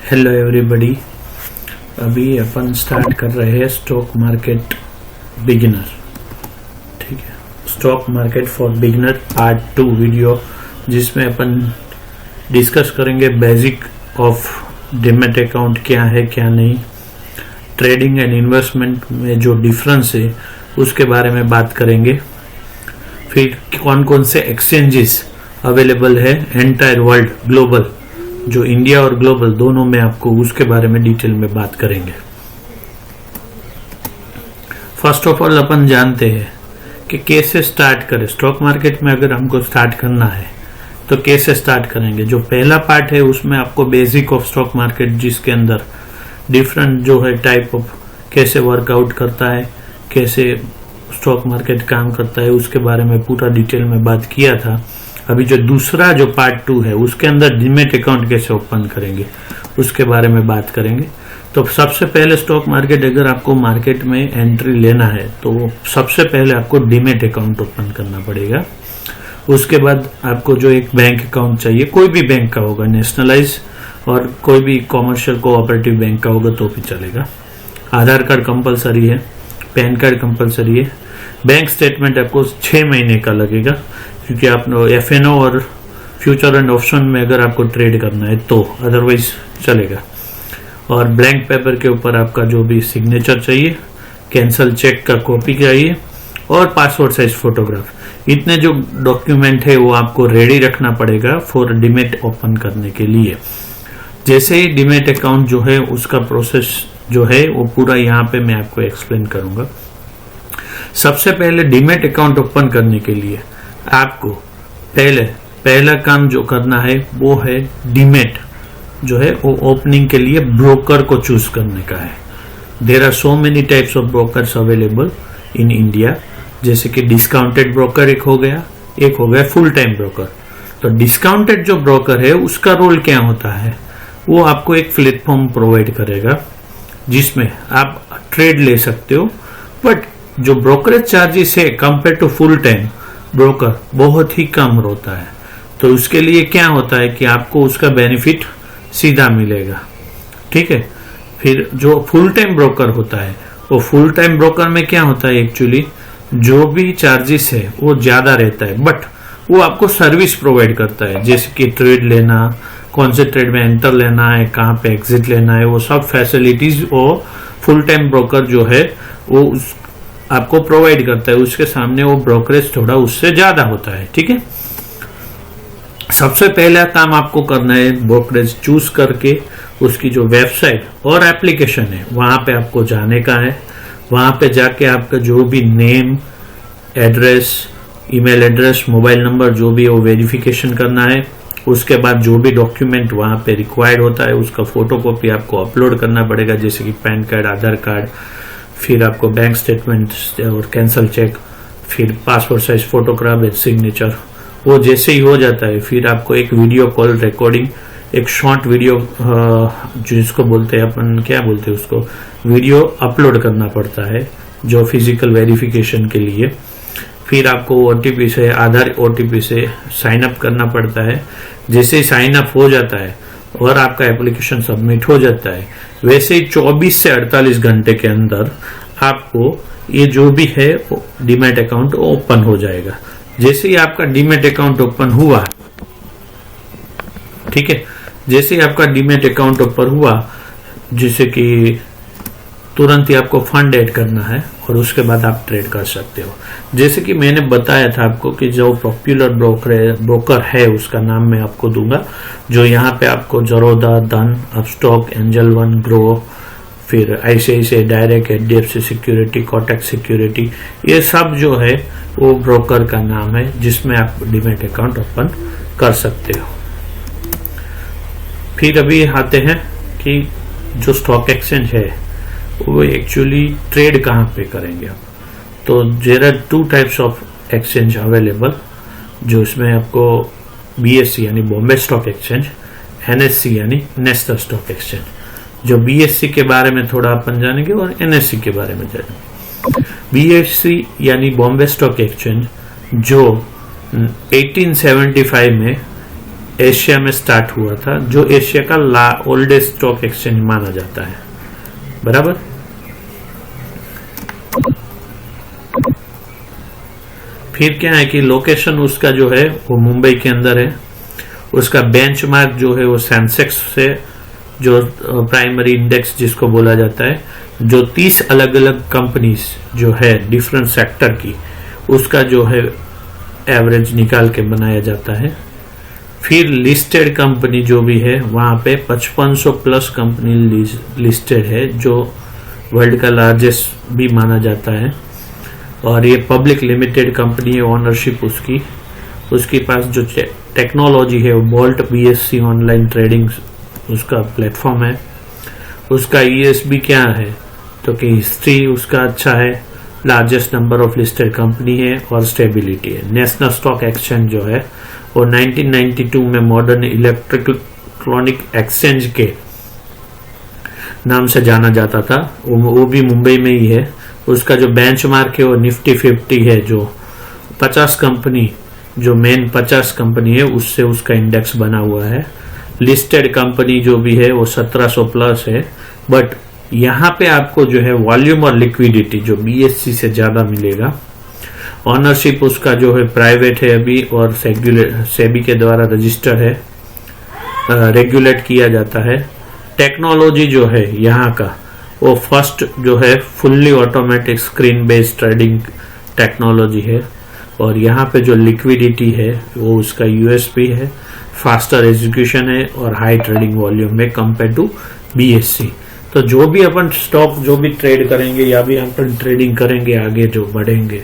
Hello everybody. अभी अपन start कर रहे हैं स्टॉक मार्केट बिगिनर। ठीक है, stock market for beginner part 2 video, जिसमें अपन डिस्कस करेंगे बेसिक ऑफ डीमैट अकाउंट क्या है क्या नहीं, ट्रेडिंग एंड इन्वेस्टमेंट में जो डिफरेंस है उसके बारे में बात करेंगे। फिर कौन कौन से एक्सचेंजेस अवेलेबल है एंटायर वर्ल्ड ग्लोबल, जो इंडिया और ग्लोबल दोनों में, आपको उसके बारे में डिटेल में बात करेंगे। फर्स्ट ऑफ ऑल अपन जानते हैं कि कैसे स्टार्ट करें स्टॉक मार्केट में। अगर हमको स्टार्ट करना है तो कैसे स्टार्ट करेंगे। जो पहला पार्ट है उसमें आपको बेसिक ऑफ स्टॉक मार्केट, जिसके अंदर डिफरेंट जो है टाइप ऑफ कैसे वर्कआउट करता है, कैसे स्टॉक मार्केट काम करता है, उसके बारे में पूरा डिटेल में बात किया था। अभी जो दूसरा जो पार्ट 2 है उसके अंदर डीमैट अकाउंट कैसे ओपन करेंगे उसके बारे में बात करेंगे। तो सबसे पहले स्टॉक मार्केट, अगर आपको मार्केट में एंट्री लेना है तो सबसे पहले आपको डीमैट अकाउंट ओपन करना पड़ेगा। उसके बाद आपको जो एक बैंक अकाउंट चाहिए, कोई भी बैंक का होगा, नेशनलाइज और कोई भी कॉमर्शियल कोऑपरेटिव बैंक का होगा तो भी चलेगा। आधार कार्ड कंपलसरी है, पैन कार्ड कंपलसरी है। बैंक स्टेटमेंट आपको 6 महीने का लगेगा, क्योंकि आप FNO और फ्यूचर एंड ऑप्शन में अगर आपको ट्रेड करना है तो, अदरवाइज चलेगा। और ब्लैंक पेपर के ऊपर आपका जो भी सिग्नेचर चाहिए, कैंसल चेक का कॉपी चाहिए और पासपोर्ट साइज फोटोग्राफ। इतने जो डॉक्यूमेंट है वो आपको रेडी रखना पड़ेगा फॉर डीमैट ओपन करने के लिए। जैसे ही डीमैट अकाउंट जो है उसका प्रोसेस जो है वो पूरा यहाँ पे मैं आपको एक्सप्लेन करूंगा। सबसे पहले डीमैट अकाउंट ओपन करने के लिए आपको पहला काम जो करना है वो है डीमैट जो है वो ओपनिंग के लिए ब्रोकर को चूज करने का है। There are so many types of brokers available in India, जैसे कि डिस्काउंटेड ब्रोकर एक हो गया फुल टाइम ब्रोकर। तो डिस्काउंटेड जो ब्रोकर है उसका रोल क्या होता है, वो आपको एक प्लेटफॉर्म प्रोवाइड करेगा जिसमें आप ट्रेड ले सकते हो, बट जो ब्रोकरेज चार्जेस है compare to full time broker बहुत ही कम होता है। तो उसके लिए क्या होता है कि आपको उसका बेनिफिट सीधा मिलेगा। ठीक है, फिर जो फुल टाइम ब्रोकर होता है, वो फुल टाइम ब्रोकर में क्या होता है, एक्चुअली जो भी चार्जेस है वो ज्यादा रहता है, बट वो आपको सर्विस प्रोवाइड करता है, जैसे कि ट्रेड लेना, कौन से ट्रेड में एंटर लेना है, कहाँ पे एग्जिट लेना है, वो सब फैसिलिटीज वो फुल टाइम ब्रोकर जो है वो आपको प्रोवाइड करता है। उसके सामने वो ब्रोकरेज थोड़ा उससे ज्यादा होता है। ठीक है, सबसे पहला काम आपको करना है ब्रोकरेज चूज करके उसकी जो वेबसाइट और एप्लीकेशन है वहां पे आपको जाने का है। वहां पे जाके आपका जो भी name, address, email address, mobile number जो भी है वो वेरिफिकेशन करना है। उसके बाद जो भी डॉक्यूमेंट वहां पे रिक्वायर्ड होता है उसका फोटोकॉपी आपको अपलोड करना पड़ेगा, जैसे कि पैन कार्ड, आधार कार्ड, फिर आपको बैंक स्टेटमेंट और कैंसल चेक, फिर passport size photograph and signature. वो जैसे ही हो जाता है फिर आपको एक वीडियो कॉल रिकॉर्डिंग, एक शॉर्ट वीडियो जिसको बोलते हैं अपन, क्या बोलते हैं उसको, वीडियो अपलोड करना पड़ता है जो फिजिकल वेरिफिकेशन के लिए। फिर आपको OTP से, आधार OTP से साइन अप करना पड़ता है। जैसे ही साइन अप हो जाता है और आपका एप्लीकेशन सबमिट हो जाता है, वैसे ही 24 से 48 घंटे के अंदर आपको ये जो भी है डीमैट अकाउंट ओपन हो जाएगा। जैसे ही आपका डीमैट अकाउंट ओपन हुआ, ठीक है, जैसे ही आपका डीमैट अकाउंट ओपन हुआ, जैसे कि तुरंत ही आपको फंड ऐड करना है और उसके बाद आप ट्रेड कर सकते हो। जैसे कि मैंने बताया था आपको कि जो पॉपुलर ब्रोकर है उसका नाम मैं आपको दूंगा, जो यहाँ पे आपको जरोदा, धन, अपस्टॉक, एंजल वन, ग्रो, फिर ICICI direct, HDFC security, Kotak security, ये सब जो है वो ब्रोकर का नाम है जिसमें आप डीमैट अकाउंट ओपन कर सकते हो। फिर अभी आते हैं कि जो स्टॉक एक्सचेंज है वो एक्चुअली ट्रेड कहाँ पे करेंगे आप। तो there are 2 types of exchange available, जो इसमें आपको BSE यानी बॉम्बे स्टॉक एक्सचेंज, NSE यानी नेशनल स्टॉक एक्सचेंज। जो BSE के बारे में थोड़ा अपन जानेंगे और NSE के बारे में जानेंगे। BSE यानी बॉम्बे स्टॉक एक्सचेंज जो 1875 में एशिया में स्टार्ट हुआ था, जो एशिया का ओल्डेस्ट स्टॉक एक्सचेंज माना जाता है, बराबर। फिर क्या है कि लोकेशन उसका जो है वो मुंबई के अंदर है। उसका बेंचमार्क जो है वो सेंसेक्स से, जो प्राइमरी इंडेक्स जिसको बोला जाता है, जो 30 अलग अलग कंपनीज जो है डिफरेंट सेक्टर की, उसका जो है एवरेज निकाल के बनाया जाता है। फिर लिस्टेड कंपनी जो भी है वहां पे 5500 प्लस कंपनी लिस्टेड है, जो वर्ल्ड का लार्जेस्ट भी माना जाता है। और ये पब्लिक लिमिटेड कंपनी है, ओनरशिप उसके पास जो टेक्नोलॉजी है वो बोल्ट BSC ऑनलाइन ट्रेडिंग उसका प्लेटफॉर्म है। उसका ESB क्या है, तो कि हिस्ट्री उसका अच्छा है, largest number of listed company है और स्टेबिलिटी है। नेशनल स्टॉक एक्सचेंज जो है वो 1992 में मॉडर्न इलेक्ट्रॉनिक एक्सचेंज के नाम से जाना जाता था, वो भी मुंबई में ही है। उसका जो बेंचमार्क है वो निफ्टी 50 है, जो 50 कंपनी, जो मेन 50 कंपनी है उससे उसका इंडेक्स बना हुआ है। लिस्टेड कंपनी जो भी है वो 1700 प्लस है। बट यहाँ पे आपको जो है वॉल्यूम और लिक्विडिटी जो BSC से ज्यादा मिलेगा। ऑनरशिप उसका जो है प्राइवेट है अभी, और सेबी के द्वारा रजिस्टर है, रेगुलेट किया जाता है। टेक्नोलॉजी जो है यहाँ का वो फर्स्ट जो है fully automatic screen based trading technology है। और यहाँ पे जो लिक्विडिटी है वो उसका USP है, फास्टर एग्जीक्यूशन है और हाई ट्रेडिंग वॉल्यूम में कंपेयर टू BSC। तो जो भी अपन स्टॉक जो भी ट्रेड करेंगे या भी अपन ट्रेडिंग करेंगे आगे जो बढ़ेंगे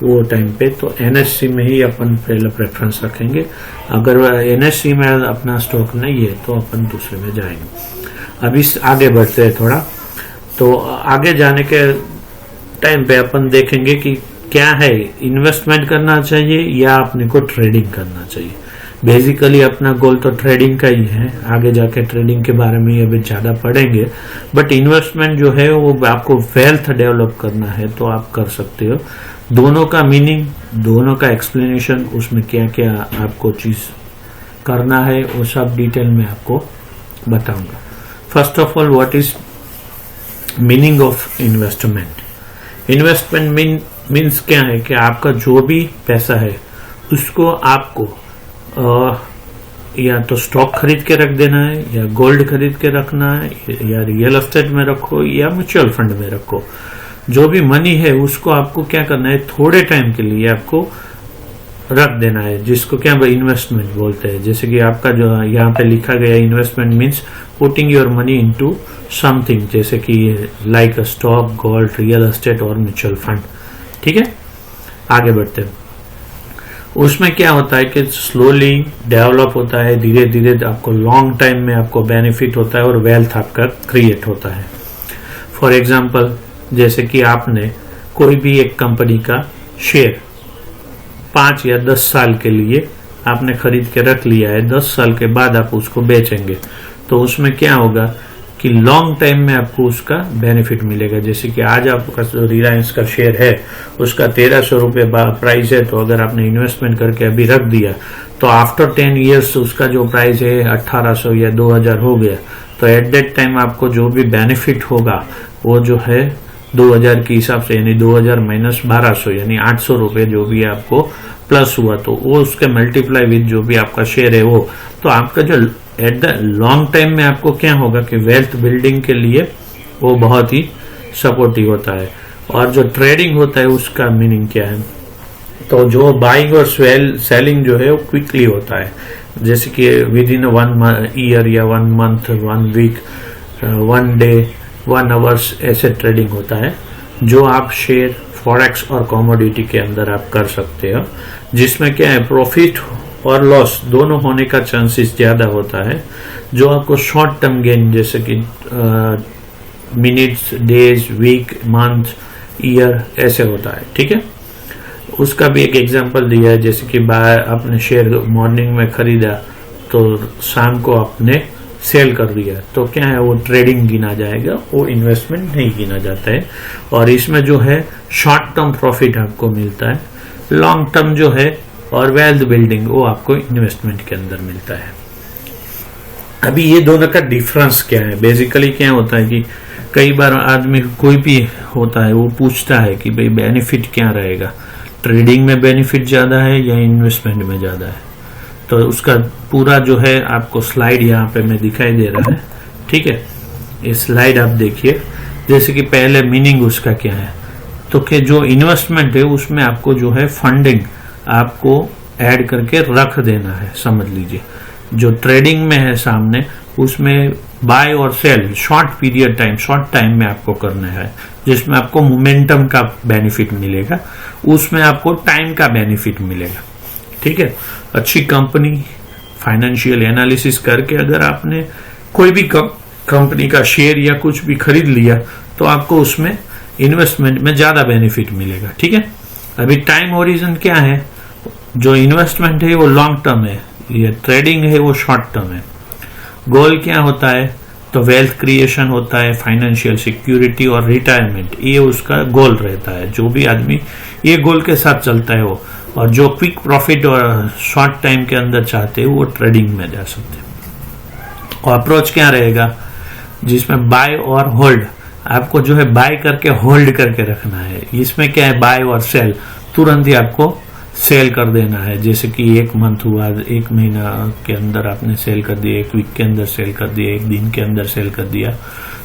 वो टाइम पे, तो NSE में ही अपन पहले प्रेफरेंस रखेंगे। अगर NSE में अपना स्टॉक नहीं है तो अपन दूसरे में जाएंगे। अभी आगे बढ़ते हैं थोड़ा, तो आगे जाने के टाइम पे अपन देखेंगे कि क्या है, इन्वेस्टमेंट करना चाहिए या अपने को ट्रेडिंग करना चाहिए। बेसिकली अपना गोल तो ट्रेडिंग का ही है, आगे जाके ट्रेडिंग के बारे में अभी ज्यादा पढ़ेंगे। बट इन्वेस्टमेंट जो है वो आपको वेल्थ डेवलप करना है तो आप कर सकते हो। दोनों का मीनिंग, दोनों का एक्सप्लेनेशन, उसमें क्या क्या आपको चीज करना है वो सब डिटेल में आपको बताऊंगा। First of all, what is meaning of investment. Investment means क्या है कि आपका जो भी पैसा है उसको आपको या तो स्टॉक खरीद के रख देना है, या गोल्ड खरीद के रखना है, या रियल एस्टेट में रखो, या म्यूचुअल फंड में रखो। जो भी मनी है उसको आपको क्या करना है, थोड़े टाइम के लिए आपको रख देना है, जिसको क्या इन्वेस्टमेंट बोलते हैं। जैसे कि आपका जो यहाँ पे लिखा गया investment means putting your money into something, जैसे कि like a stock, gold, real estate और म्यूचुअल फंड। ठीक है, आगे बढ़ते हैं। उसमें क्या होता है कि स्लोली डेवलप होता है, धीरे धीरे आपको लॉन्ग टाइम में आपको बेनिफिट होता है और वेल्थ आपका क्रिएट होता है। फॉर एग्जाम्पल, जैसे कि आपने कोई भी एक कंपनी का शेयर 5 या 10 साल के लिए आपने खरीद के रख लिया है, 10 साल के बाद आप उसको बेचेंगे, तो उसमें क्या होगा कि लॉन्ग टाइम में आपको उसका बेनिफिट मिलेगा। जैसे कि आज आपका रिलायंस का शेयर है, उसका 1300 रुपये प्राइस है, तो अगर आपने इन्वेस्टमेंट करके अभी रख दिया तो आफ्टर 10 ईयर्स उसका जो प्राइस है 1800 या 2000 हो गया, तो एट दैट टाइम आपको जो भी बेनिफिट होगा वो जो है 2000 के हिसाब से, यानी 2000 माइनस 1200 यानी 800 रुपये जो भी आपको प्लस हुआ, तो वो उसके मल्टीप्लाई विद जो भी आपका शेयर है वो, तो आपका जो एट द लॉन्ग टाइम में आपको क्या होगा कि वेल्थ बिल्डिंग के लिए वो बहुत ही सपोर्टिव होता है। और जो ट्रेडिंग होता है उसका मीनिंग क्या है, तो जो बाइंग और सेलिंग जो है वो क्विकली होता है। जैसे कि विद इन 1 ईयर या 1 मंथ, 1 वीक, 1 डे, 1 आवर्स ऐसे ट्रेडिंग होता है, जो आप शेयर, फॉरेक्स और कमोडिटी के अंदर आप कर सकते हो, जिसमें क्या है प्रॉफिट और लॉस दोनों होने का चांसेस ज्यादा होता है। जो आपको शॉर्ट टर्म गेन जैसे कि minutes, days, week, month, year ऐसे होता है। ठीक है, उसका भी एक एग्जांपल दिया है, जैसे कि आपने शेयर मॉर्निंग में खरीदा तो शाम को आपने सेल कर दिया, तो क्या है वो ट्रेडिंग गिना जाएगा, वो इन्वेस्टमेंट नहीं गिना जाता है। और इसमें जो है शॉर्ट टर्म प्रॉफिट आपको मिलता है, लॉन्ग टर्म जो है और वेल्थ बिल्डिंग वो आपको इन्वेस्टमेंट के अंदर मिलता है। अभी ये दोनों का डिफरेंस क्या है? बेसिकली क्या होता है कि कई बार आदमी कोई भी होता है वो पूछता है कि भाई बेनिफिट क्या रहेगा, ट्रेडिंग में बेनिफिट ज्यादा है या इन्वेस्टमेंट में ज्यादा है? तो उसका पूरा जो है आपको स्लाइड यहाँ पे में दिखाई दे रहा है, ठीक है। ये स्लाइड आप देखिए, जैसे कि पहले मीनिंग उसका क्या है, तो कि जो इन्वेस्टमेंट है उसमें आपको जो है फंडिंग आपको ऐड करके रख देना है, समझ लीजिए। जो ट्रेडिंग में है सामने, उसमें बाय और सेल शॉर्ट टाइम में आपको करना है, जिसमें आपको मोमेंटम का बेनिफिट मिलेगा, उसमें आपको टाइम का बेनिफिट मिलेगा, ठीक है। अच्छी कंपनी फाइनेंशियल एनालिसिस करके अगर आपने कोई भी कंपनी का शेयर या कुछ भी खरीद लिया तो आपको उसमें इन्वेस्टमेंट में ज्यादा बेनिफिट मिलेगा, ठीक है। अभी टाइम होरिजन क्या है? जो इन्वेस्टमेंट है वो लॉन्ग टर्म है, ये ट्रेडिंग है वो शॉर्ट टर्म है। गोल क्या होता है? तो वेल्थ क्रिएशन होता है, फाइनेंशियल सिक्योरिटी और रिटायरमेंट, ये उसका गोल रहता है। जो भी आदमी ये गोल के साथ चलता है वो, और जो क्विक प्रॉफिट और शॉर्ट टाइम के अंदर चाहते हैं वो ट्रेडिंग में जा सकते हैं। और अप्रोच क्या रहेगा? जिसमें बाय और होल्ड, आपको जो है बाय करके होल्ड करके रखना है। इसमें क्या है? बाय और सेल, तुरंत ही आपको सेल कर देना है। जैसे कि एक मंथ हुआ, एक महीना के अंदर आपने सेल कर दिया, एक वीक के अंदर सेल कर दिया, एक दिन के अंदर सेल कर दिया।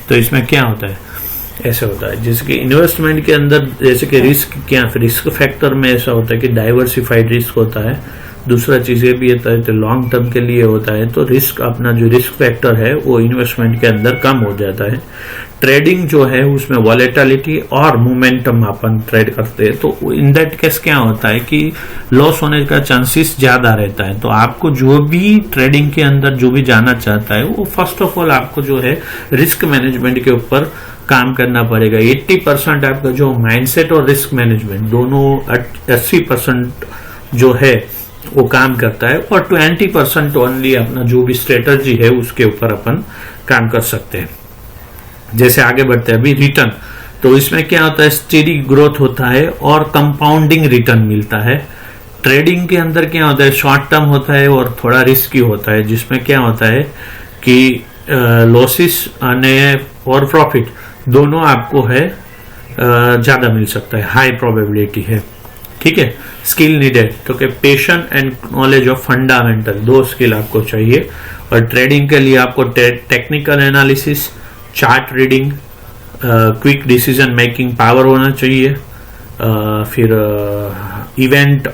तो इसमें क्या होता है? ऐसे होता है। जैसे कि इन्वेस्टमेंट के अंदर जैसे कि रिस्क रिस्क फैक्टर में ऐसा होता है कि डाइवर्सिफाइड रिस्क होता है। दूसरा चीज ये भी होता है तो लॉन्ग टर्म के लिए होता है, तो रिस्क अपना जो रिस्क फैक्टर है वो इन्वेस्टमेंट के अंदर कम हो जाता है। ट्रेडिंग जो है उसमें वॉलेटिलिटी और मोमेंटम अपन ट्रेड करते हैं, तो इन दैट केस क्या होता है कि लॉस होने का चांसेस ज्यादा रहता है। तो आपको जो भी ट्रेडिंग के अंदर जो भी जाना चाहता है वो फर्स्ट ऑफ ऑल आपको जो है रिस्क मैनेजमेंट के ऊपर काम करना पड़ेगा। 80% आपका जो माइंडसेट और रिस्क मैनेजमेंट दोनों 80% जो है वो काम करता है, और 20% ओनली अपना जो भी स्ट्रेटजी है उसके ऊपर अपन काम कर सकते हैं। जैसे आगे बढ़ते हैं अभी रिटर्न, तो इसमें क्या होता है? स्टेडी ग्रोथ होता है और कंपाउंडिंग रिटर्न मिलता है। ट्रेडिंग के अंदर क्या होता है? शॉर्ट टर्म होता है और थोड़ा रिस्की होता है, जिसमें क्या होता है कि लॉसेस और प्रॉफिट दोनों आपको है ज्यादा मिल सकता है, हाई प्रोबेबिलिटी है, ठीक है। स्किल नीडेड, तो कि patience and knowledge of fundamental, दो स्किल आपको चाहिए। और ट्रेडिंग के लिए आपको technical analysis, chart reading, quick decision making power होना चाहिए। फिर इवेंट,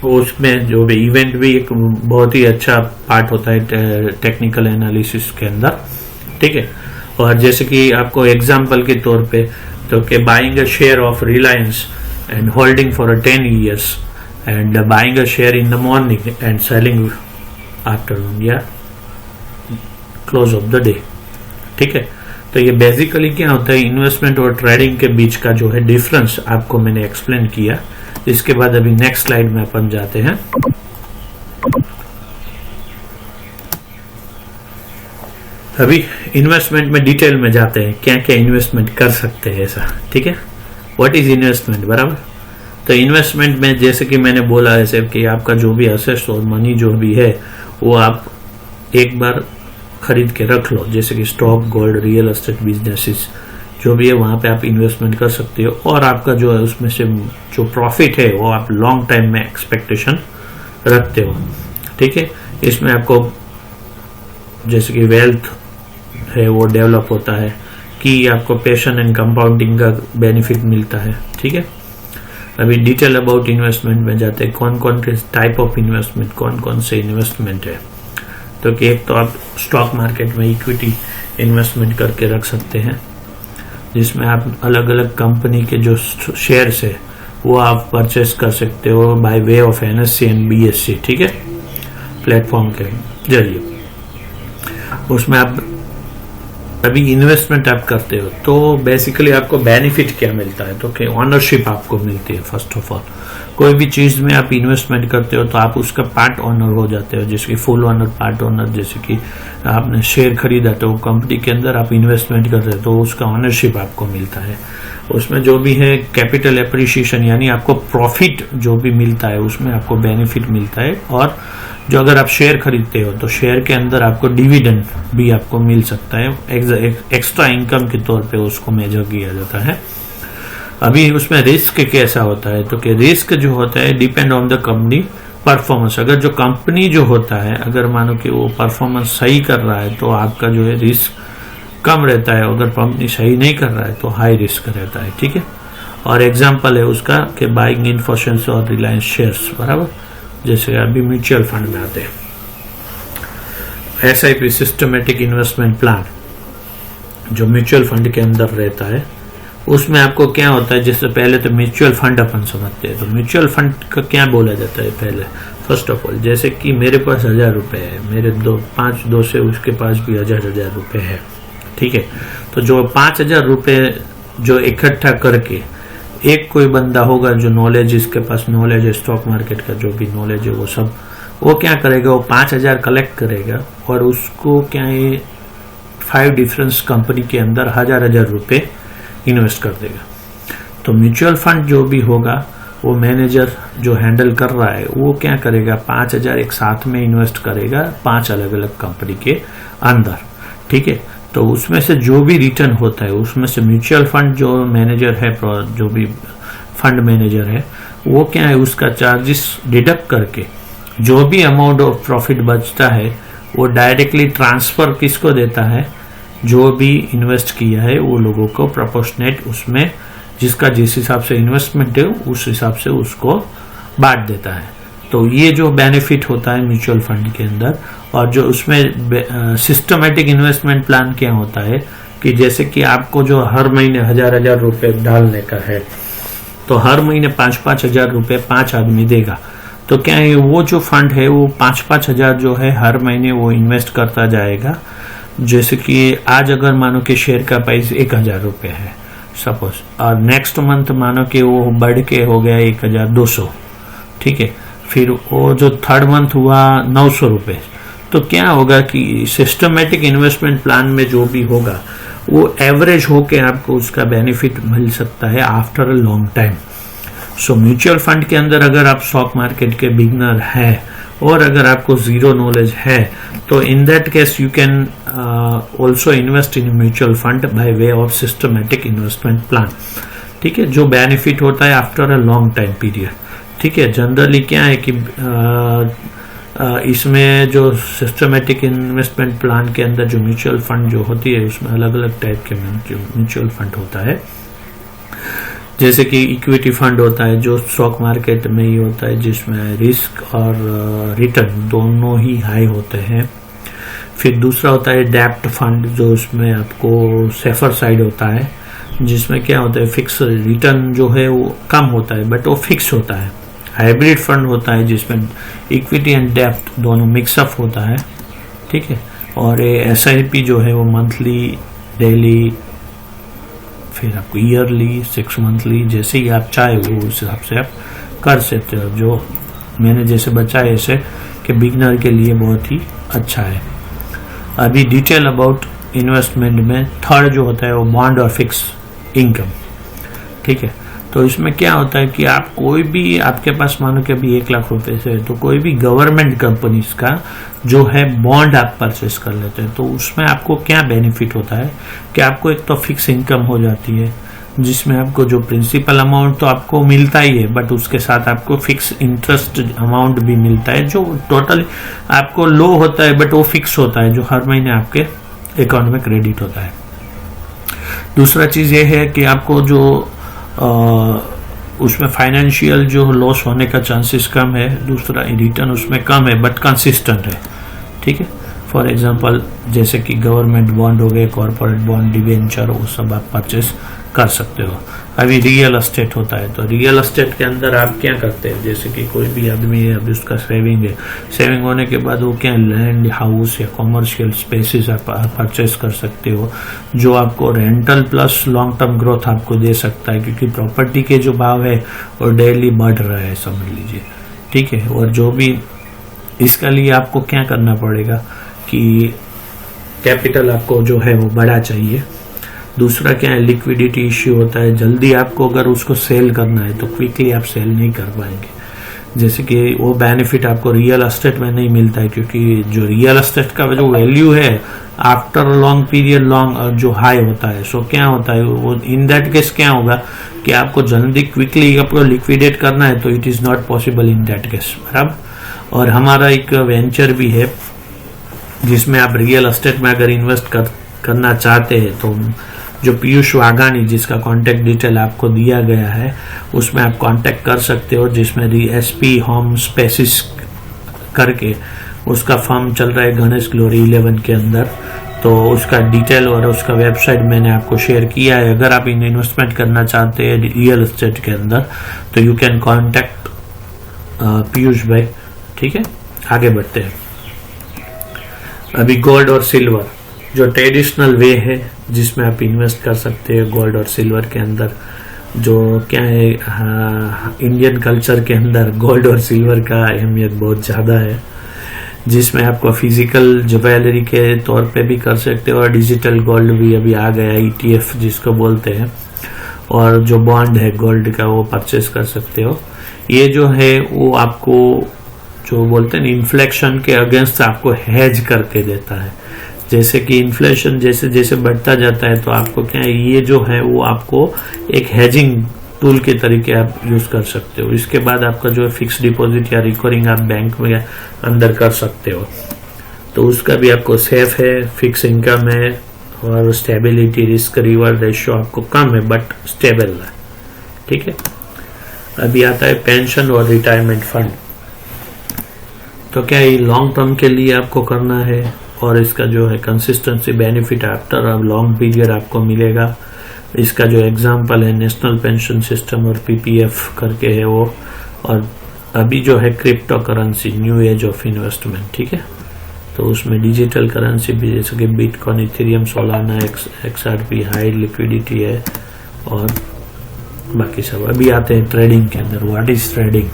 उसमें जो भी इवेंट भी एक बहुत ही अच्छा पार्ट होता है टेक्निकल एनालिसिस के अंदर, ठीक है। और जैसे कि आपको एग्जांपल के तौर पे, तो कि buying a share of Reliance and holding for 10 years and buying a share in the morning and selling afternoon या क्लोज ऑफ द डे, ठीक है। तो ये बेसिकली क्या होता है? इन्वेस्टमेंट और ट्रेडिंग के बीच का जो है डिफरेंस आपको मैंने एक्सप्लेन किया। इसके बाद अभी नेक्स्ट स्लाइड में अपन जाते हैं। अभी इन्वेस्टमेंट में डिटेल में जाते हैं, क्या क्या इन्वेस्टमेंट कर सकते हैं ऐसा, ठीक है। व्हाट इज इन्वेस्टमेंट, बराबर। तो इन्वेस्टमेंट में जैसे कि मैंने बोला ऐसे कि आपका जो भी असेट्स और मनी जो भी है वो आप एक बार खरीद के रख लो, जैसे कि stock, gold, real estate businesses जो भी है वहां पे आप इन्वेस्टमेंट कर सकते हो, और आपका जो है उसमें से जो प्रॉफिट है वो आप लॉन्ग टाइम में एक्सपेक्टेशन रखते हो, ठीक है। इसमें आपको जैसे कि वेल्थ है वो डेवलप होता है, कि आपको पेशन एंड कंपाउंडिंग का बेनिफिट मिलता है, ठीक है। अभी डिटेल अबाउट इन्वेस्टमेंट में जाते हैं, कौन कौन के टाइप ऑफ इन्वेस्टमेंट, कौन कौन से इन्वेस्टमेंट है। तो कि एक तो आप स्टॉक मार्केट में इक्विटी इन्वेस्टमेंट करके रख सकते हैं, जिसमें आप अलग अलग कंपनी के जो शेयर्स है वो आप परचेस कर सकते हो by way of NSE and BSE, ठीक है, प्लेटफॉर्म के जरिए। उसमें आप अभी इन्वेस्टमेंट आप करते हो तो बेसिकली आपको बेनिफिट क्या मिलता है, तो ऑनरशिप आपको मिलती है। फर्स्ट ऑफ ऑल कोई भी चीज में आप इन्वेस्टमेंट करते हो तो आप उसका पार्ट ओनर हो जाते हो, जैसे कि फुल ओनर, पार्ट ओनर। जैसे कि आपने शेयर खरीदा तो कंपनी के अंदर आप इन्वेस्टमेंट कर रहे हो तो उसका ऑनरशिप आपको मिलता है। उसमें जो भी है कैपिटल एप्रिसिएशन यानी आपको प्रॉफिट जो भी मिलता है उसमें आपको बेनिफिट मिलता है। और जो अगर आप शेयर खरीदते हो तो शेयर के अंदर आपको डिविडेंड भी आपको मिल सकता है, एक्स्ट्रा इनकम के तौर पे उसको मेजर किया जाता है। अभी उसमें रिस्क कैसा होता है, तो कि रिस्क जो होता है depend on the company performance. अगर जो कंपनी जो होता है अगर मानो कि वो परफॉर्मेंस सही कर रहा है तो आपका जो है रिस्क कम रहता है, अगर कंपनी सही नहीं कर रहा है तो हाई रिस्क रहता है। ठीक है, और एग्जाम्पल है उसका कि बाइंग इन्फोसिस और रिलायंस शेयर्स, बराबर। जैसे अभी म्यूचुअल फंड में आते हैं, SIP सिस्टमेटिक इन्वेस्टमेंट प्लान जो म्यूचुअल फंड के अंदर रहता है उसमें आपको क्या होता है, जैसे पहले तो म्यूचुअल फंड अपन समझते हैं। तो म्यूचुअल फंड का क्या बोला जाता है पहले, फर्स्ट ऑफ ऑल जैसे कि मेरे पास 1000 रुपए है, मेरे 5 दोस्त है उसके पास भी 1000 रुपए है। ठीक है, तो जो 5000 रुपए जो इकट्ठा करके एक कोई बंदा होगा जो नॉलेज, जिसके पास नॉलेज है स्टॉक मार्केट का, जो भी नॉलेज है वो क्या करेगा, वो 5000 कलेक्ट करेगा और उसको क्या है 5 डिफरेंस कंपनी के अंदर 1000 रुपए इन्वेस्ट कर देगा। तो म्यूचुअल फंड जो भी होगा वो मैनेजर जो हैंडल कर रहा है वो क्या करेगा, 5000 एक साथ में इन्वेस्ट करेगा 5 अलग अलग कंपनी के अंदर। ठीक है, तो उसमें से जो भी रिटर्न होता है उसमें से म्यूचुअल फंड जो मैनेजर है, जो भी फंड मैनेजर है, वो क्या है उसका चार्जेस डिडक्ट करके जो भी अमाउंट ऑफ प्रॉफिट बचता है वो डायरेक्टली ट्रांसफर किसको देता है, जो भी इन्वेस्ट किया है वो लोगों को प्रोपोर्शनेट उसमें जिसका जिस हिसाब से इन्वेस्टमेंट है उस हिसाब से उसको बांट देता है। तो ये जो बेनिफिट होता है म्यूचुअल फंड के अंदर। और जो उसमें सिस्टमेटिक इन्वेस्टमेंट प्लान क्या होता है कि जैसे कि आपको जो हर महीने 1000 रुपए डालने का है तो हर महीने 5-5 हजार रुपए 5 आदमी देगा। तो क्या है वो जो फंड है वो 5-5 हजार जो है हर महीने वो इन्वेस्ट करता जाएगा। जैसे कि आज अगर मानो कि शेयर का प्राइस 1000 रुपए है सपोज, और नेक्स्ट मंथ मानो कि वो बढ़ के हो गया 1200। ठीक है, फिर वो जो थर्ड मंथ हुआ 900 रुपए। तो क्या होगा कि सिस्टमेटिक इन्वेस्टमेंट प्लान में जो भी होगा वो एवरेज होके आपको उसका बेनिफिट मिल सकता है after a long time. So mutual fund के अंदर अगर आप स्टॉक मार्केट के बिगनर है और अगर आपको जीरो नॉलेज है तो in that case you can also invest in mutual fund by way of systematic investment plan. ठीक है, जो बेनिफिट होता है after a long time period. ठीक है, जनरली क्या है कि इसमें जो सिस्टमेटिक इन्वेस्टमेंट प्लान के अंदर जो म्यूचुअल फंड जो होती है उसमें अलग अलग टाइप के म्यूचुअल फंड होता है। जैसे कि इक्विटी फंड होता है जो स्टॉक मार्केट में ही होता है, जिसमें रिस्क और रिटर्न दोनों ही हाई होते हैं। फिर दूसरा होता है डेप्ट फंड जो उसमें आपको सेफर साइड होता है, जिसमें क्या होता है फिक्स रिटर्न जो है वो कम होता है बट वो फिक्स होता है। हाइब्रिड फंड होता है जिसमें इक्विटी एंड डेप्ट दोनों मिक्सअप होता है। ठीक है, और ये SIP जो है वो मंथली, डेली, फिर आपको ईयरली, 6 मंथली, जैसे ही आप चाहे वो उस हिसाब से आप कर सकते हो। जो मैंने जैसे बताया ऐसे कि बिगनर के लिए बहुत ही अच्छा है। अभी डिटेल अबाउट इन्वेस्टमेंट में थर्ड जो होता है वो बॉन्ड और फिक्स इनकम। ठीक है, तो इसमें क्या होता है कि आप कोई भी, आपके पास मानो कि अभी 1 लाख रुपए से है तो कोई भी गवर्नमेंट कंपनीज का जो है बॉन्ड आप परचेस कर लेते हैं तो उसमें आपको क्या बेनिफिट होता है कि आपको एक तो फिक्स इनकम हो जाती है जिसमें आपको जो प्रिंसिपल अमाउंट तो आपको मिलता ही है बट उसके साथ आपको फिक्स इंटरेस्ट अमाउंट भी मिलता है जो टोटल आपको लो होता है बट वो फिक्स होता है जो हर महीने आपके अकाउंट में क्रेडिट होता है। दूसरा चीज ये है कि आपको जो उसमें फाइनेंशियल जो लॉस होने का चांसेस कम है। दूसरा रिटर्न उसमें कम है बट कंसिस्टेंट है। ठीक है, फॉर एग्जांपल जैसे कि गवर्नमेंट बॉन्ड हो गए, कॉर्पोरेट बॉन्ड, डिवेंचर, वो सब आप परचेस कर सकते हो। अभी रियल एस्टेट होता है, तो रियल एस्टेट के अंदर आप क्या करते हैं, जैसे कि कोई भी आदमी है, अभी उसका सेविंग है, सेविंग होने के बाद वो क्या लैंड, हाउस या कॉमर्शियल स्पेसिस आप परचेस कर सकते हो, जो आपको rental plus long term growth आपको दे सकता है, क्योंकि प्रॉपर्टी के जो भाव है वो डेली बढ़ रहा है, समझ लीजिए, ठीक है। और जो भी इसका लिए आपको क्या करना पड़ेगा कि कैपिटल आपको जो है वो बड़ा चाहिए। दूसरा क्या है, लिक्विडिटी इश्यू होता है, जल्दी आपको अगर उसको सेल करना है तो क्विकली आप सेल नहीं कर पाएंगे, जैसे कि वो बेनिफिट आपको रियल एस्टेट में नहीं मिलता है, क्योंकि जो रियल एस्टेट का जो वैल्यू है आफ्टर लॉन्ग पीरियड लॉन्ग जो हाई होता है, सो क्या होता है वो इन दैट केस क्या होगा कि आपको जल्दी क्विकली आपको लिक्विडेट करना है, तो it is not possible in that case, बराबर। और हमारा एक वेंचर भी है जिसमें आप रियल एस्टेट में अगर इन्वेस्ट करना चाहते हैं, तो जो पीयूष वाघानी, जिसका कांटेक्ट डिटेल आपको दिया गया है, उसमें आप कांटेक्ट कर सकते हो, जिसमें SP होम स्पेसिस करके उसका फर्म चल रहा है गणेश ग्लोरी 11 के अंदर। तो उसका डिटेल और उसका वेबसाइट मैंने आपको शेयर किया है। अगर आप इन इन्वेस्टमेंट करना चाहते हैं रियल एस्टेट के अंदर, तो यू कैन कॉन्टेक्ट पीयूष भाई, ठीक है। आगे बढ़ते हैं। अभी गोल्ड और सिल्वर जो ट्रेडिशनल वे है जिसमें आप इन्वेस्ट कर सकते हैं गोल्ड और सिल्वर के अंदर, जो क्या है इंडियन कल्चर के अंदर गोल्ड और सिल्वर का अहमियत बहुत ज़्यादा है, जिसमें आपको फिजिकल ज्वेलरी के तौर पे भी कर सकते हो और डिजिटल गोल्ड भी अभी आ गया, ETF जिसको बोलते हैं, और जो बॉन्ड है गोल्ड का वो परचेस कर सकते हो। ये जो है वो आपको जो बोलते हैं इन्फ्लेशन के अगेंस्ट आपको हेज करके देता है, जैसे कि इन्फ्लेशन जैसे जैसे बढ़ता जाता है तो आपको क्या है ये जो है वो आपको एक हेजिंग टूल के तरीके आप यूज कर सकते हो। इसके बाद आपका जो है फिक्स डिपॉजिट या रिकरिंग आप बैंक में अंदर कर सकते हो, तो उसका भी आपको सेफ है, फिक्स इनकम है और स्टेबिलिटी, रिस्क रिवॉर्ड रेशियो आपको कम है बट स्टेबल है, ठीक है। अभी आता है पेंशन और रिटायरमेंट फंड। तो क्या ये लॉन्ग टर्म के लिए आपको करना है और इसका जो है consistency benefit after a long period आपको मिलेगा। इसका जो एग्जांपल है नेशनल पेंशन सिस्टम और PPF करके है वो, और अभी जो है crypto currency new age of investment, ठीक है। तो उसमें डिजिटल करेंसी भी जैसे कि bitcoin, Ethereum, Solana, XRP high liquidity है और बाकी सब। अभी आते हैं ट्रेडिंग के अंदर। What is trading?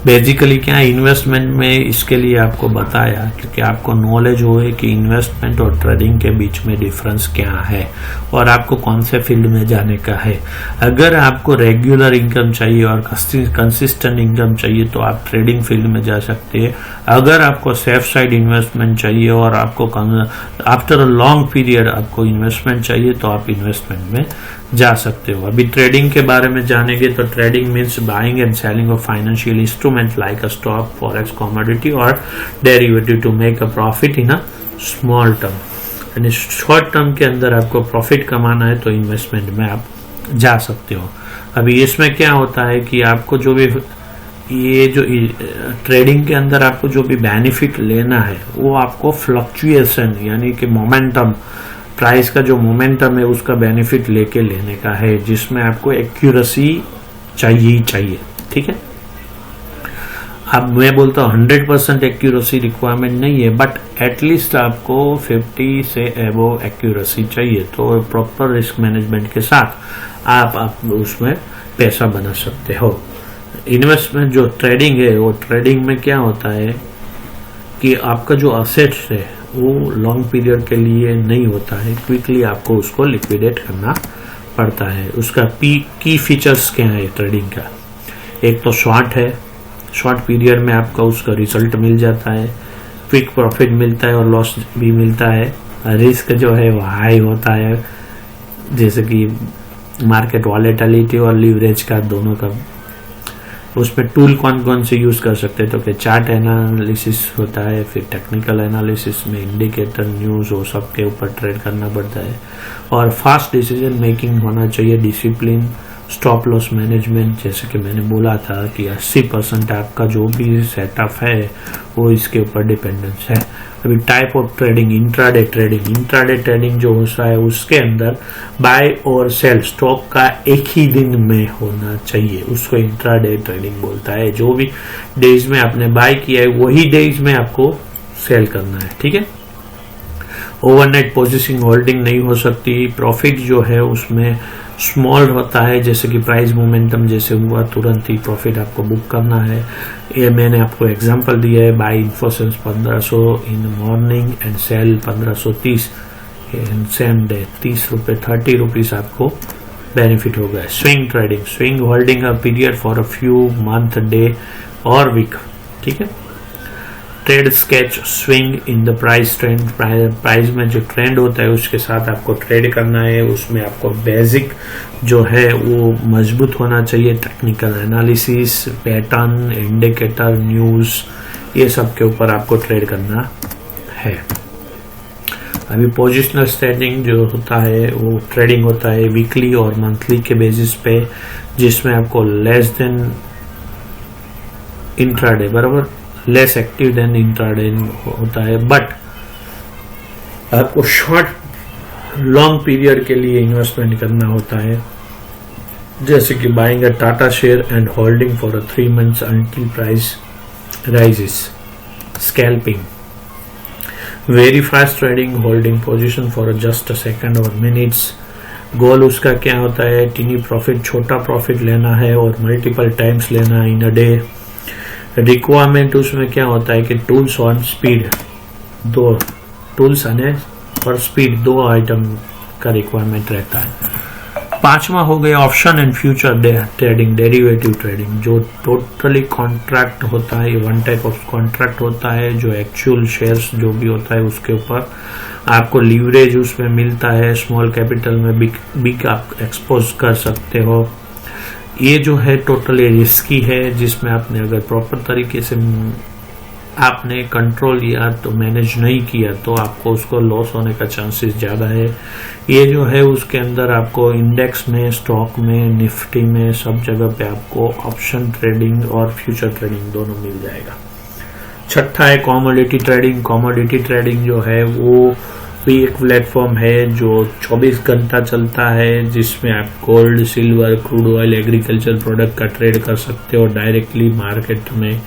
बेसिकली क्या है इन्वेस्टमेंट में, इसके लिए आपको बताया क्योंकि आपको नॉलेज हो कि इन्वेस्टमेंट और ट्रेडिंग के बीच में डिफरेंस क्या है और आपको कौन से फील्ड में जाने का है। अगर आपको रेगुलर इनकम चाहिए और कंसिस्टेंट इनकम चाहिए तो आप ट्रेडिंग फील्ड में जा सकते हैं। अगर आपको सेफ साइड इन्वेस्टमेंट चाहिए और आपको आफ्टर अ लॉन्ग पीरियड आपको इन्वेस्टमेंट चाहिए तो आप इन्वेस्टमेंट में जा सकते हो। अभी ट्रेडिंग के बारे में जानेंगे तो trading means buying and selling of financial instrument like a stock, forex, commodity और derivative to make a profit in a small term. यानी शॉर्ट टर्म के अंदर आपको प्रॉफिट कमाना है तो इन्वेस्टमेंट में आप जा सकते हो। अभी इसमें क्या होता है कि आपको जो भी ये जो ट्रेडिंग के अंदर आपको जो भी बेनिफिट लेना है वो आपको फ्लक्चुएशन यानी कि मोमेंटम, प्राइस का जो मोमेंटम है उसका बेनिफिट लेके लेने का है, जिसमें आपको एक्यूरेसी चाहिए ही चाहिए, ठीक है। अब मैं बोलता हूँ 100% एक्यूरेसी रिक्वायरमेंट नहीं है, बट एटलीस्ट आपको 50 से एबोव एक्यूरेसी चाहिए, तो प्रॉपर रिस्क मैनेजमेंट के साथ आप उसमें पैसा बना सकते हो। इन्वेस्टमेंट जो ट्रेडिंग है वो ट्रेडिंग में क्या होता है कि आपका जो असेट्स है वो लॉन्ग पीरियड के लिए नहीं होता है, क्विकली आपको उसको लिक्विडेट करना पड़ता है। उसका की फीचर्स क्या है ट्रेडिंग का? एक तो शॉर्ट है, शॉर्ट पीरियड में आपका उसका रिजल्ट मिल जाता है, क्विक प्रॉफिट मिलता है और लॉस भी मिलता है। रिस्क जो है वो हाई होता है, जैसे कि मार्केट वॉलेटिलिटी और लीवरेज का दोनों का। उसमें टूल कौन कौन से यूज कर सकते हैं तो कि चार्ट एनालिसिस होता है, फिर टेक्निकल एनालिसिस में इंडिकेटर, न्यूज वो सब के ऊपर ट्रेड करना पड़ता है, और फास्ट डिसीजन मेकिंग होना चाहिए, डिसिप्लिन, स्टॉप लॉस मैनेजमेंट। जैसे कि मैंने बोला था कि 80% आपका जो भी सेटअप है वो इसके ऊपर डिपेंडेंस है। अभी type of trading, intraday trading जो होता है उसके अंदर बाय और सेल स्टॉक का एक ही दिन में होना चाहिए, उसको इंट्राडे ट्रेडिंग बोलता है। जो भी डेज में आपने बाय किया है वही डेज में आपको सेल करना है, ठीक है। ओवरनाइट पोजीशनिंग होल्डिंग नहीं हो सकती। प्रॉफिट जो है उसमें स्मॉल होता है, जैसे कि प्राइस मोमेंटम जैसे हुआ तुरंत ही प्रॉफिट आपको बुक करना है। ये मैंने आपको एग्जांपल दिया है, buy Infosys 1500 in morning and sell 1530 in same day, 30 रुपए 30 रुपीज आपको बेनिफिट होगा। Swing trading, swing holding a period for a few month, day और वीक, ठीक है। Trade sketch, swing in the price trend, price में जो ट्रेंड होता है उसके साथ आपको ट्रेड करना है। उसमें आपको बेसिक जो है वो मजबूत होना चाहिए, technical analysis, pattern, indicator, news, ये सब के ऊपर आपको ट्रेड करना है। अभी पोजिशनल ट्रेडिंग जो होता है वो ट्रेडिंग होता है वीकली और मंथली के बेसिस पे, जिसमें आपको लेस देन इंट्राडे, बराबर लेस एक्टिव देन इंट्राडे होता है, बट आपको शॉर्ट लॉन्ग पीरियड के लिए इन्वेस्टमेंट करना होता है, जैसे कि buying a Tata share and holding for 3 months until price rises. Scalping, very fast trading, holding position for just a second और मिनट्स। गोल उसका क्या होता है, टीनी प्रॉफिट, छोटा प्रॉफिट लेना है और मल्टीपल टाइम्स लेना इन अ डे। रिक्वायरमेंट उसमें क्या होता है कि टूल्स ऑन स्पीड, 2 टूल्स और स्पीड 2 आइटम का रिक्वायरमेंट रहता है। 5वां हो गया option and future trading, derivative trading, जो टोटली कॉन्ट्रैक्ट होता है, वन टाइप ऑफ कॉन्ट्रैक्ट होता है जो एक्चुअल शेयर्स जो भी होता है उसके ऊपर आपको लीवरेज उसमें मिलता है, स्मॉल कैपिटल में बिग आप एक्सपोज कर सकते हो। ये जो है टोटली रिस्की है, जिसमें आपने अगर प्रॉपर तरीके से आपने कंट्रोल या तो मैनेज नहीं किया तो आपको उसको लॉस होने का चांसेस ज्यादा है। ये जो है उसके अंदर आपको इंडेक्स में, स्टॉक में, निफ्टी में, सब जगह पे आपको ऑप्शन ट्रेडिंग और फ्यूचर ट्रेडिंग दोनों मिल जाएगा। 6था है कॉमोडिटी ट्रेडिंग। कॉमोडिटी ट्रेडिंग जो है वो भी एक प्लेटफॉर्म है जो 24 घंटा चलता है, जिसमें आप gold, silver, crude oil, agriculture product का ट्रेड कर सकते हो डायरेक्टली मार्केट में,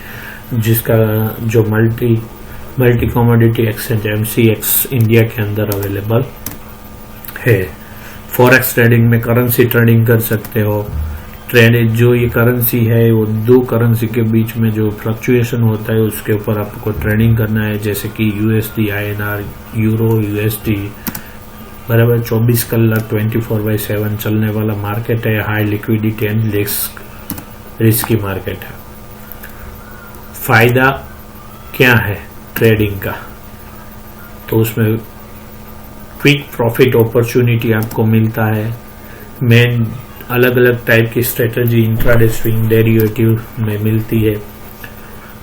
जिसका जो multi commodity exchange MCX India के अंदर अवेलेबल है। फॉरेक्स ट्रेडिंग में करेंसी ट्रेडिंग कर सकते हो। ट्रेड जो ये करेंसी है वो 2 करेंसी के बीच में जो फ्लक्चुएशन होता है उसके ऊपर आपको ट्रेडिंग करना है, जैसे कि USD, INR, यूरो, USD, बराबर 24 घंटे 24/7 चलने वाला मार्केट है। High liquidity and risky market है। फायदा क्या है ट्रेडिंग का, तो उसमें क्विक प्रॉफिट अपॉर्चुनिटी आपको मिलता है। मेन अलग अलग टाइप की स्ट्रेटजी इंट्राडे, स्विंग, डेरिवेटिव में मिलती है।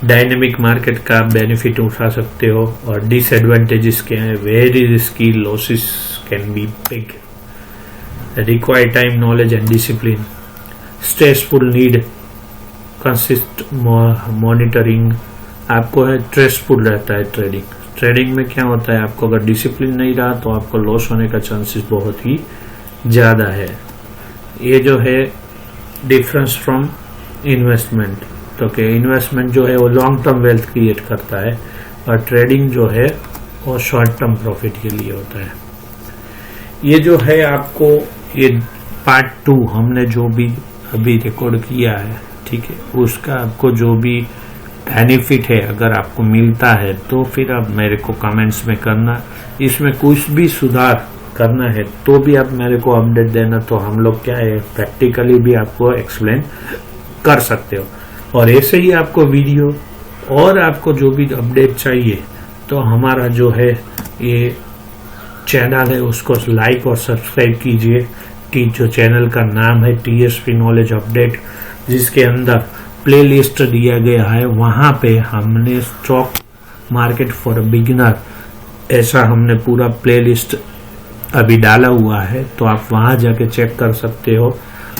डायनेमिक मार्केट का बेनिफिट उठा सकते हो। और डिसएडवांटेजेस क्या है, very risky, losses can be big, require time, knowledge and discipline, stressful, need consist monitoring. आपको है स्ट्रेसफुल रहता है ट्रेडिंग में क्या होता है, आपको अगर डिसिप्लिन नहीं रहा तो आपको लॉस होने का चांसेस बहुत ही ज्यादा है। ये जो है डिफरेंस फ्रॉम इन्वेस्टमेंट, तो कि इन्वेस्टमेंट जो है वो लॉन्ग टर्म वेल्थ क्रिएट करता है और ट्रेडिंग जो है वो शॉर्ट टर्म प्रॉफिट के लिए होता है। ये जो है आपको ये पार्ट 2 हमने जो भी अभी रिकॉर्ड किया है, ठीक है, उसका आपको जो भी बेनिफिट है अगर आपको मिलता है तो फिर आप मेरे को कमेंट्स में करना। इसमें कुछ भी सुधार करना है तो भी आप मेरे को अपडेट देना, तो हम लोग क्या है प्रैक्टिकली भी आपको एक्सप्लेन कर सकते हो। और ऐसे ही आपको वीडियो और आपको जो भी अपडेट चाहिए तो हमारा जो है ये चैनल है उसको लाइक और सब्सक्राइब कीजिए। जो चैनल का नाम है TSP नॉलेज अपडेट, जिसके अंदर प्लेलिस्ट दिया गया है। वहां पे हमने स्टॉक मार्केट फॉर बिगिनर ऐसा हमने पूरा प्लेलिस्ट अभी डाला हुआ है, तो आप वहां जाके चेक कर सकते हो।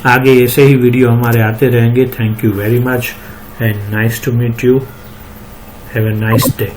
आगे ऐसे ही वीडियो हमारे आते रहेंगे। Thank you very much and nice to meet you. Have a nice day.